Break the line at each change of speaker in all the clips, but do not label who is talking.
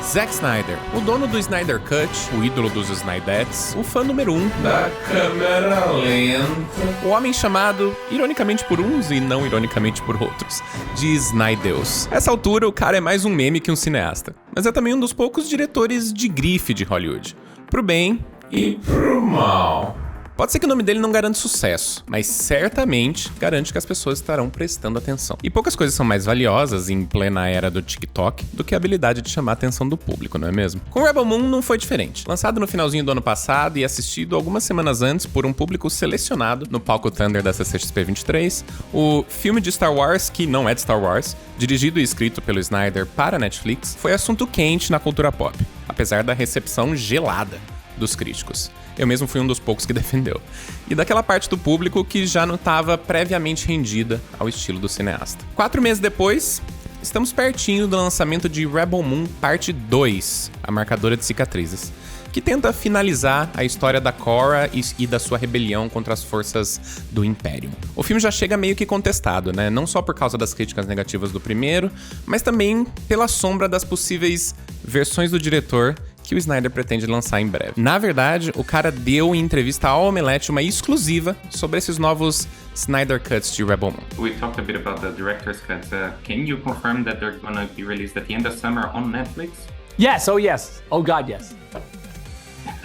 Zack Snyder, o dono do Snyder Cut, o ídolo dos Snydettes, o fã número 1 da câmera lenta, o homem chamado, ironicamente por uns e não ironicamente por outros, de Snydeus. Essa altura, o cara é mais um meme que um cineasta, mas é também um dos poucos diretores de grife de Hollywood, pro bem e pro mal. Pode ser que o nome dele não garante sucesso, mas certamente garante que as pessoas estarão prestando atenção. E poucas coisas são mais valiosas em plena era do TikTok do que a habilidade de chamar a atenção do público, não é mesmo? Com Rebel Moon não foi diferente. Lançado no finalzinho do ano passado e assistido algumas semanas antes por um público selecionado no palco Thunder da CCXP 23, o filme de Star Wars, que não é de Star Wars, dirigido e escrito pelo Snyder para a Netflix, foi assunto quente na cultura pop, apesar da recepção gelada dos críticos. Eu mesmo fui um dos poucos que defendeu. E daquela parte do público que já não estava previamente rendida ao estilo do cineasta. 4 meses depois, estamos pertinho do lançamento de Rebel Moon Parte 2, a marcadora de cicatrizes, que tenta finalizar a história da Korra e da sua rebelião contra as forças do Império. O filme já chega meio que contestado, né? Não só por causa das críticas negativas do primeiro, mas também pela sombra das possíveis versões do diretor que o Snyder pretende lançar em breve. Na verdade, o cara deu em entrevista ao Omelete uma exclusiva sobre esses novos Snyder Cuts de Rebel Moon.
We talked a bit about the director's cuts. Can you confirm that they're gonna be released at the end of summer on Netflix?
Yes, oh yes. Oh God, yes.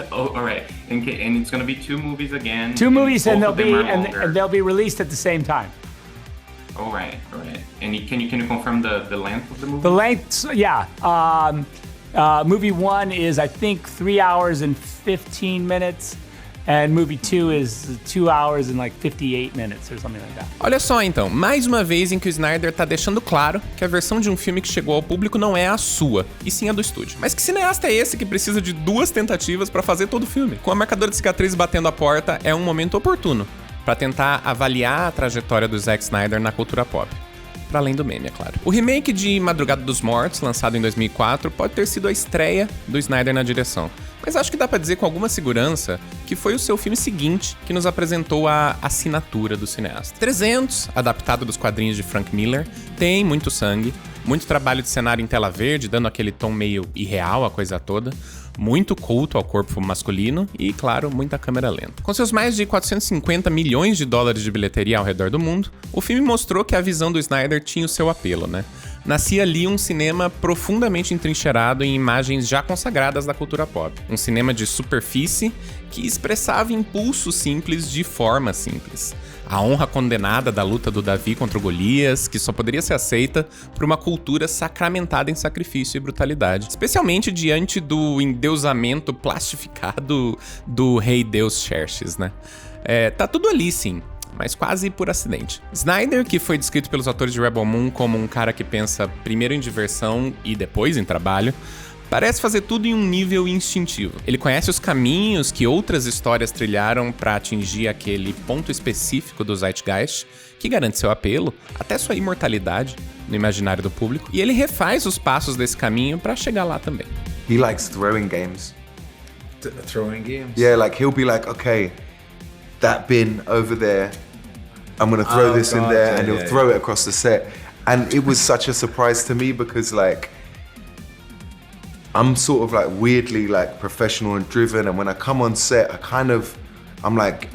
Oh, all right. And it's gonna be 2 movies again.
2 movies and
both
they'll be released at the same time.
All right. And can you confirm the length of the movie?
The length, yeah. Movie 1 is, I think, 3 hours and 15 minutes, and movie 2 is 2 hours and like 58 minutes or something like that.
Olha só então, mais uma vez em que o Snyder tá deixando claro que a versão de um filme que chegou ao público não é a sua, e sim a do estúdio. Mas que cineasta é esse que precisa de 2 tentativas pra fazer todo o filme? Com a marcadora de cicatriz batendo a porta, é um momento oportuno pra tentar avaliar a trajetória do Zack Snyder na cultura pop. Para além do meme, é claro. O remake de Madrugada dos Mortos, lançado em 2004, pode ter sido a estreia do Snyder na direção. Mas acho que dá pra dizer com alguma segurança que foi o seu filme seguinte que nos apresentou a assinatura do cineasta. 300, adaptado dos quadrinhos de Frank Miller, tem muito sangue, muito trabalho de cenário em tela verde, dando aquele tom meio irreal à coisa toda, muito culto ao corpo masculino e, claro, muita câmera lenta. Com seus mais de 450 milhões de dólares de bilheteria ao redor do mundo, o filme mostrou que a visão do Snyder tinha o seu apelo, né? Nascia ali um cinema profundamente entrincheirado em imagens já consagradas da cultura pop. Um cinema de superfície que expressava impulsos simples de forma simples. A honra condenada da luta do Davi contra o Golias, que só poderia ser aceita por uma cultura sacramentada em sacrifício e brutalidade. Especialmente diante do endeusamento plastificado do rei deus Xerxes, né? Tá tudo ali, sim, mas quase por acidente. Snyder, que foi descrito pelos atores de Rebel Moon como um cara que pensa primeiro em diversão e depois em trabalho, parece fazer tudo em um nível instintivo. Ele conhece os caminhos que outras histórias trilharam para atingir aquele ponto específico do Zeitgeist, que garante seu apelo, até sua imortalidade no imaginário do público, e ele refaz os passos desse caminho para chegar lá também.
He likes throwing games.
Throwing games?
Yeah, like he'll be like, okay, that bin over there, I'm gonna throw this in there, and he'll throw it across the set. And it was such a surprise to me because like, I'm sort of like weirdly like professional and driven, and when I come on set, I'm like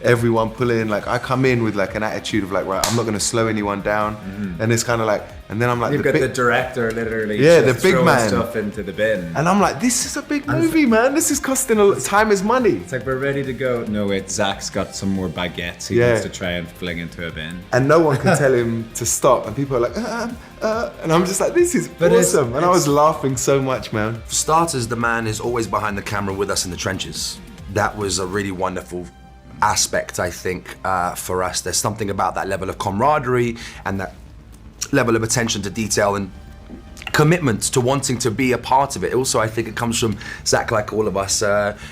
everyone pulling, like I come in with like an attitude of like, right, I'm not gonna slow anyone down, and it's kind of like, and then I'm like,
you've got the director literally
the big
throwing
man
stuff into the bin,
and I'm like, this is a big movie, man. This is costing time is money.
It's like, we're ready to go. No, wait, Zach's got some more baguettes he needs to try and fling into a bin,
and no one can tell him to stop, and people are like, and I'm just like, this is awesome, and I was laughing so much, man.
For starters, the man is always behind the camera with us in the trenches. That was a really wonderful aspect, I think, for us. There's something about that level of camaraderie and that level of attention to detail and commitment to wanting to be a part of it. Also, I think it comes from Zach, like all of us,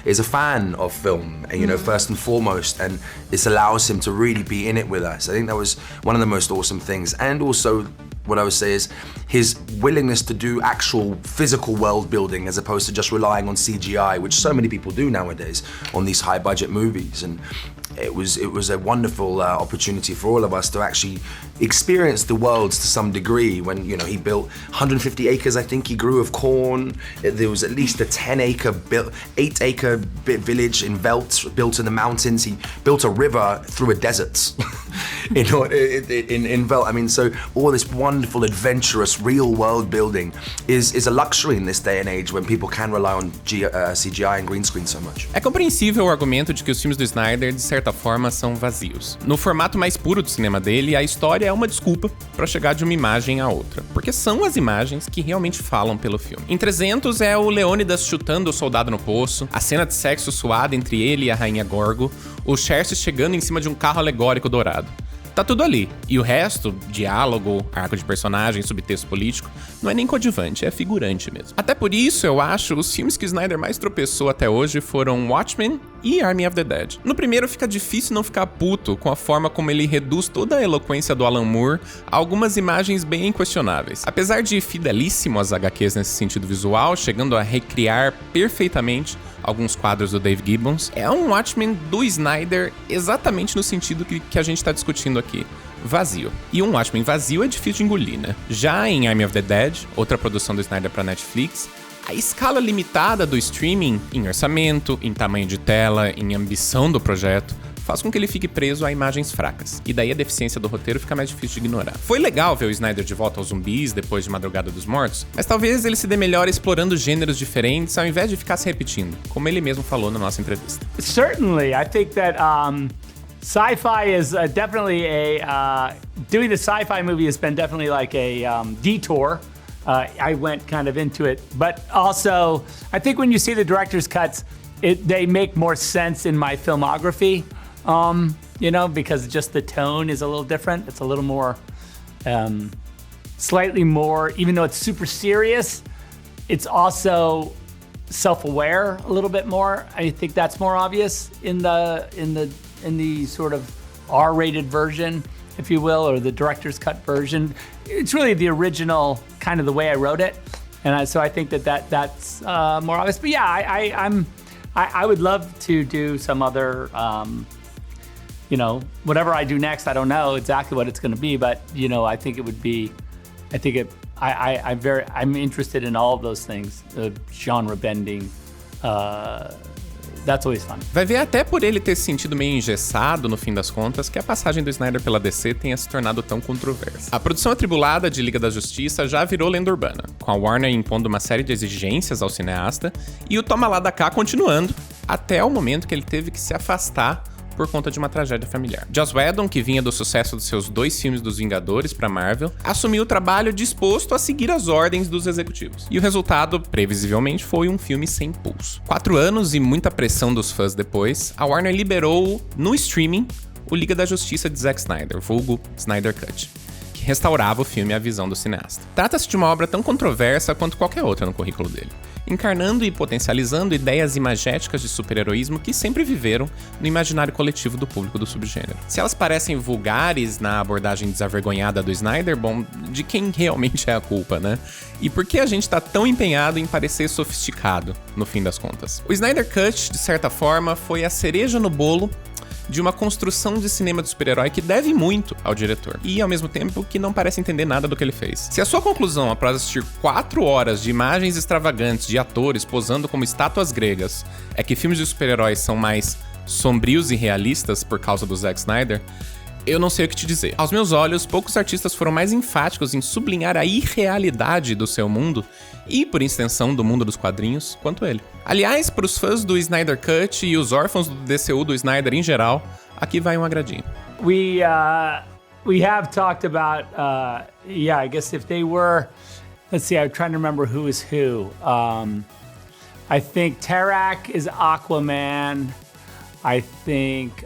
is a fan of film, you know, first and foremost, and this allows him to really be in it with us. I think that was one of the most awesome things. And also, what I would say is his willingness to do actual physical world building as opposed to just relying on CGI, which so many people do nowadays on these high budget movies. And it was a wonderful opportunity for all of us to actually experience the worlds to some degree. When he built 150 acres, I think he grew of corn. There was at least a 8-acre village in Veldt built in the mountains. He built a river through a desert in Veldt. I mean, so all this wonderful, adventurous, real world building is a luxury in this day and age when people can rely on CGI and green screen so much.
É compreensível o argumento de que os filmes do Snyder, de certa forma, são vazios. No formato mais puro do cinema dele, a história é uma desculpa para chegar de uma imagem a outra, porque são as imagens que realmente falam pelo filme. Em 300 é o Leônidas chutando o soldado no poço, a cena de sexo suada entre ele e a rainha Gorgo, o Xerxes chegando em cima de um carro alegórico dourado. Tá tudo ali. E o resto, diálogo, arco de personagem, subtexto político, não é nem coadjuvante, é figurante mesmo. Até por isso, eu acho, os filmes que o Snyder mais tropeçou até hoje foram Watchmen e Army of the Dead. No primeiro fica difícil não ficar puto com a forma como ele reduz toda a eloquência do Alan Moore a algumas imagens bem questionáveis. Apesar de fidelíssimo às HQs nesse sentido visual, chegando a recriar perfeitamente alguns quadros do Dave Gibbons, é um Watchmen do Snyder exatamente no sentido que a gente tá discutindo aqui. Vazio. E um Watchmen vazio é difícil de engolir, né? Já em Army of the Dead, outra produção do Snyder pra Netflix, a escala limitada do streaming, em orçamento, em tamanho de tela, em ambição do projeto, faz com que ele fique preso a imagens fracas. E daí a deficiência do roteiro fica mais difícil de ignorar. Foi legal ver o Snyder de volta aos zumbis depois de Madrugada dos Mortos, mas talvez ele se dê melhor explorando gêneros diferentes ao invés de ficar se repetindo, como ele mesmo falou na nossa entrevista.
Certainly, I think that sci-fi is definitely doing the sci-fi movie has been definitely like a detour. I went kind of into it, but also I think when you see the director's cuts, they make more sense in my filmography. Because just the tone is a little different. It's a little more, slightly more, even though it's super serious, it's also self-aware a little bit more. I think that's more obvious in the sort of R-rated version, if you will, or the director's cut version. It's really the original kind of the way I wrote it. And so I think that's more obvious. But yeah, I would love to do some other, whatever I do next, I don't know exactly what it's going to be, but, I think it would be, I'm interested in all of those things, genre bending, that's always fun.
Vai ver até por ele ter se sentido meio engessado no fim das contas que a passagem do Snyder pela DC tenha se tornado tão controversa. A produção atribulada de Liga da Justiça já virou lenda urbana, com a Warner impondo uma série de exigências ao cineasta e o toma lá da cá continuando, até o momento que ele teve que se afastar por conta de uma tragédia familiar. Joss Whedon, que vinha do sucesso dos seus 2 filmes dos Vingadores pra Marvel, assumiu o trabalho disposto a seguir as ordens dos executivos. E o resultado, previsivelmente, foi um filme sem pulso. 4 anos e muita pressão dos fãs depois, a Warner liberou no streaming o Liga da Justiça de Zack Snyder, vulgo Snyder Cut, que restaurava o filme à visão do cineasta. Trata-se de uma obra tão controversa quanto qualquer outra no currículo dele, encarnando e potencializando ideias imagéticas de super-heroísmo que sempre viveram no imaginário coletivo do público do subgênero. Se elas parecem vulgares na abordagem desavergonhada do Snyder, bom, de quem realmente é a culpa, né? E por que a gente tá tão empenhado em parecer sofisticado, no fim das contas? O Snyder Cut, de certa forma, foi a cereja no bolo de uma construção de cinema de super-herói que deve muito ao diretor, e ao mesmo tempo que não parece entender nada do que ele fez. Se a sua conclusão após assistir 4 horas de imagens extravagantes de atores posando como estátuas gregas é que filmes de super-heróis são mais sombrios e realistas por causa do Zack Snyder, eu não sei o que te dizer. Aos meus olhos, poucos artistas foram mais enfáticos em sublinhar a irrealidade do seu mundo, e por extensão do mundo dos quadrinhos, quanto ele. Aliás, para os fãs do Snyder Cut e os órfãos do DCU do Snyder em geral, aqui vai um agradinho.
We have talked about, I guess if they were, let's see, I'm trying to remember who is who. I think Tarak is Aquaman. I think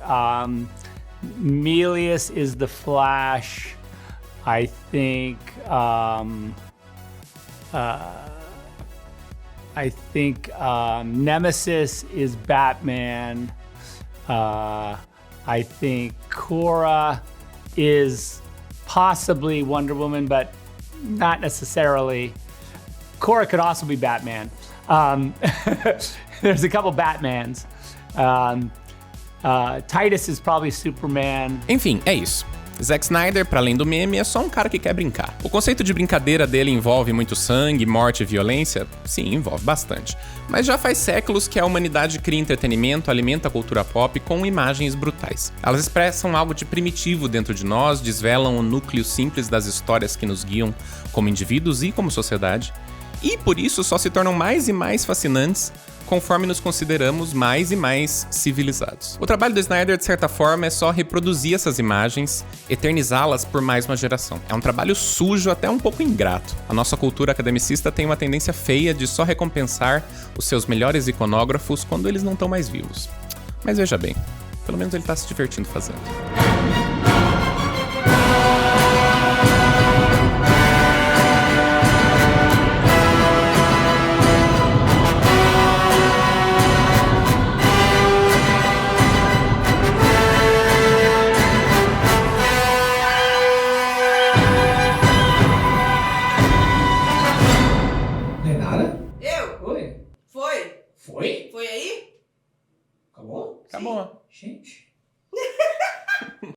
Melius is the Flash. I think Nemesis is Batman. I think Korra is possibly Wonder Woman, but not necessarily. Korra could also be Batman. There's a couple Batmans. Titus is probably Superman.
Enfim, é isso. Zack Snyder, para além do meme, é só um cara que quer brincar. O conceito de brincadeira dele envolve muito sangue, morte e violência? Sim, envolve bastante. Mas já faz séculos que a humanidade cria entretenimento, alimenta a cultura pop com imagens brutais. Elas expressam algo de primitivo dentro de nós, desvelam o núcleo simples das histórias que nos guiam como indivíduos e como sociedade, e por isso só se tornam mais e mais fascinantes conforme nos consideramos mais e mais civilizados. O trabalho do Snyder, de certa forma, é só reproduzir essas imagens, eternizá-las por mais uma geração. É um trabalho sujo, até um pouco ingrato. A nossa cultura academicista tem uma tendência feia de só recompensar os seus melhores iconógrafos quando eles não estão mais vivos. Mas veja bem, pelo menos ele está se divertindo fazendo. Acabou.
Gente.